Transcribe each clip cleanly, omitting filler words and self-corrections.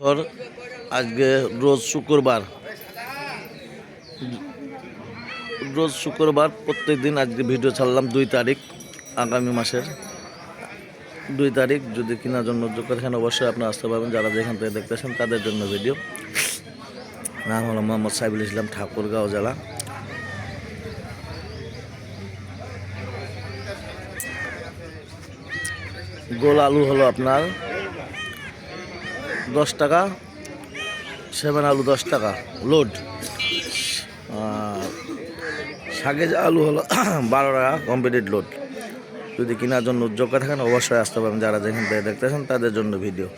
সর আজকে রোজ শুক্রবার প্রত্যেক দিন আজকে ভিডিও ছাড়লাম 2 তারিখ আগামী মাসের 2 তারিখ। যদি কেনার জন্য যোগ্য থাকেন অবশ্যই আপনারা আসতে পারবেন। যারা যেখান থেকে দেখতেছেন তাদের জন্য ভিডিও। নাম হলো মোহাম্মদ সাইফুল ইসলাম, ঠাকুরগাঁও জেলা। গোল আলু হলো আপনার 10 টাকা, 7 আলু 10 টাকা লোড। শাকের আলু হলো 12 টাকা কমপ্লিট লোড। যদি কেনার জন্য যোগ্য থাকেন অবশ্যই আসতে পারবেন। যারা যেখান থেকে দেখতেছেন তাদের জন্য ভিডিও।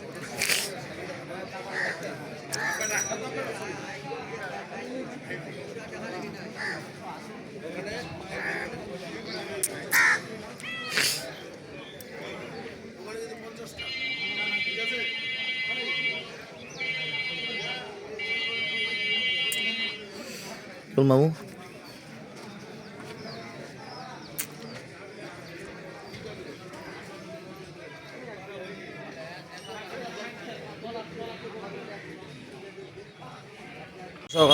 মামু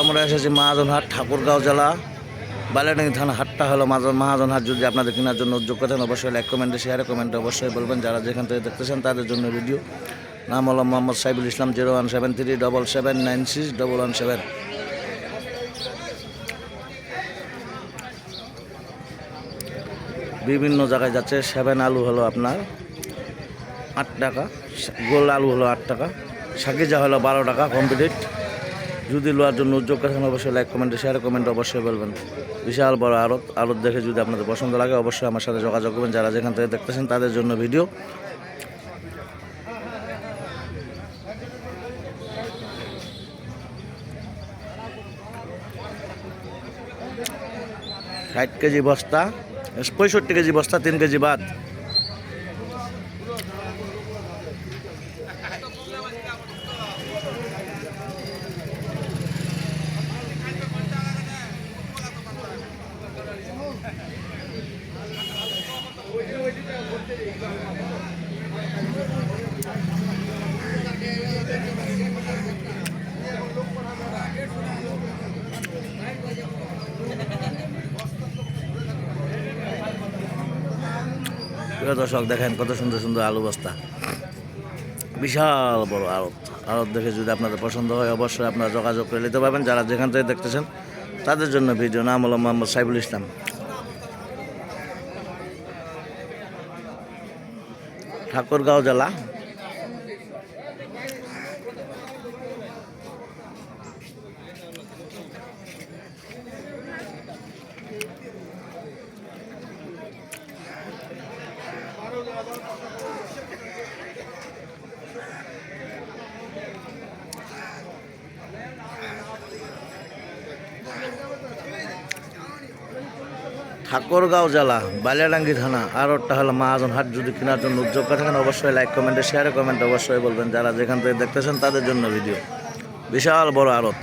আমরা এসেছি মহাজনহাট, ঠাকুরগাঁও জেলা, বালিয়াডাঙ্গি থানা। হাটটা হলো মহাজনহাট। যদি আপনাদের কেনার জন্য উদ্যোগ করেন অবশ্যই লাইক কমেন্টে শেয়ারে কমেন্টে অবশ্যই বলবেন। যারা যেখান থেকে দেখতেছেন তাদের জন্য ভিডিও। নাম হলো মোহাম্মদ সাইফুল ইসলাম, 01737796117। বিভিন্ন জায়গায় যাচ্ছে। 7 আলু হলো আপনার 8 টাকা, গোল আলু হলো 8 টাকা, শাকিজা হলো 12 টাকা কমপ্লিট। যদি লোয়ার জন্য উদ্যোগ করেন অবশ্যই লাইক কমেন্টে শেয়ার কমেন্টে অবশ্যই বলবেন। বিশাল বড় আড়ত দেখে যদি আপনাদের পছন্দ লাগে অবশ্যই আমার সাথে যোগাযোগ করবেন। যারা যেখান থেকে দেখতেছেন তাদের জন্য ভিডিও। ষাট কেজি বস্তা, 65 কেজি বস্তা, 3 কেজি বাদ। দর্শক দেখেন কত সুন্দর সুন্দর আলু বস্তা, বিশাল বড় আড়ত দেখে যদি আপনাদের পছন্দ হয় অবশ্যই আপনারা যোগাযোগ করে নিতে পারবেন। যারা যেখান থেকে দেখতেছেন তাদের জন্য ভিডিও। নাম হলো মোহাম্মদ সাইফুল ইসলাম, ঠাকুরগাঁও জেলা। ঠাকুরগাঁও জেলা, বালিয়াডাঙ্গি থানা। আর ওটা হলো মহাজনহাট। যদি কেনার জন্য উদ্যোগ থাকেন অবশ্যই লাইক কমেন্টে শেয়ারে কমেন্টে অবশ্যই বলবেন। যারা যেখান থেকে দেখতেছেন তাদের জন্য ভিডিও। বিশাল বড় আড়ত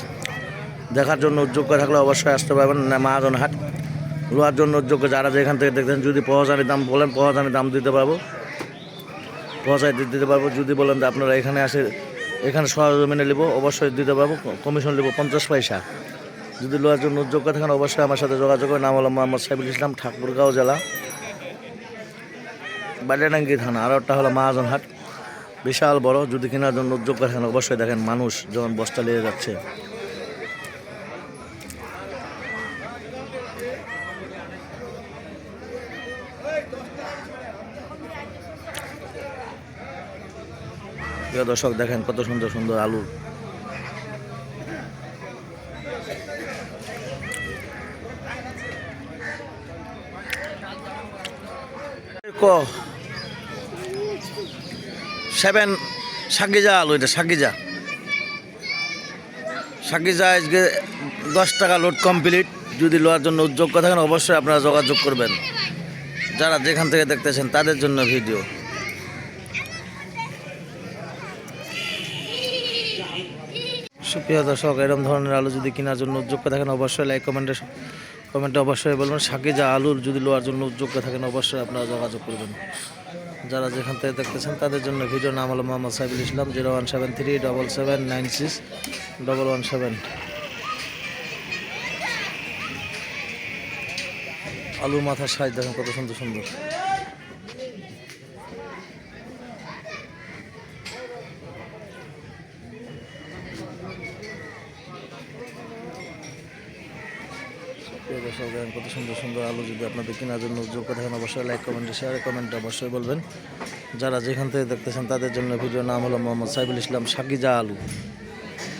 দেখার জন্য উদ্যোগ থাকলে অবশ্যই আসতে পারবেন মহাজনহাট। লোয়ার জন্য উদ্যোগ যারা যেখান থেকে দেখতেছেন যদি পহচানি দাম বলেন পহচানি দাম দিতে পারবো, পহচাই দিতে পারবো। যদি বলেন যে আপনারা এখানে আসে এখানে সরজমিনে নেব অবশ্যই দিতে পারবো। কমিশন নেব 50 পয়সা। যদি লোয়ার জন্য উদ্যোগ থাকেন অবশ্যই আমার সাথে যোগাযোগ করে। নাম হলো মোহাম্মদ সাইফুল ইসলাম, ঠাকুরগাঁও জেলা, বালিয়াডাঙ্গি থানা। আর ওটা হলো মহাজনহাট। বিশাল বড়। যদি কেনার জন্য উদ্যোগ থাকেন অবশ্যই দেখেন মানুষ যখন বস্তা নিয়ে যাচ্ছে। দর্শক দেখেন কত সুন্দর সুন্দর আলু। সেভেন শাকিজা আলু, এটা শাকিজা আজকে 10 টাকা লোড কমপ্লিট। যদি লোয়ার জন্য উদ্যোগ থাকেন অবশ্যই আপনারা যোগাযোগ করবেন। যারা যেখান থেকে দেখতেছেন তাদের জন্য ভিডিও। সুপ্রিয় দর্শক, এরকম ধরনের আলু যদি কেনার জন্য উদ্যোগ থাকেন অবশ্যই লাইক কমেন্টে অবশ্যই বলবেন। শাকিজা আলুর যদি লোয়ার জন্য উদ্যোগ থাকেন অবশ্যই আপনারা যোগাযোগ করবেন। যারা যেখান থেকে দেখতেছেন তাদের জন্য ভিডিও, নাম হলো মোহাম্মদ সাইফুল ইসলাম, 017377961117। আলুর মাথার সাইজ দেখেন কত সুন্দর সুন্দর। দর্শক দেখেন কত সুন্দর সুন্দর আলু। যদি আপনাদের কেনার জন্য যোগ্য থাকেন অবশ্যই লাইক কমেন্টে শেয়ারে কমেন্টে অবশ্যই বলবেন। যারা যেখান থেকে দেখতেছেন তাদের জন্য ভিডিও, নাম হলো মোহাম্মদ সাইফুল ইসলাম, সাকিজা আলু।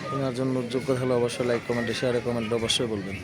কেনার জন্য যোগ্য থাকলে অবশ্যই লাইক কমেন্টে শেয়ারে কমেন্টে অবশ্যই বলবেন।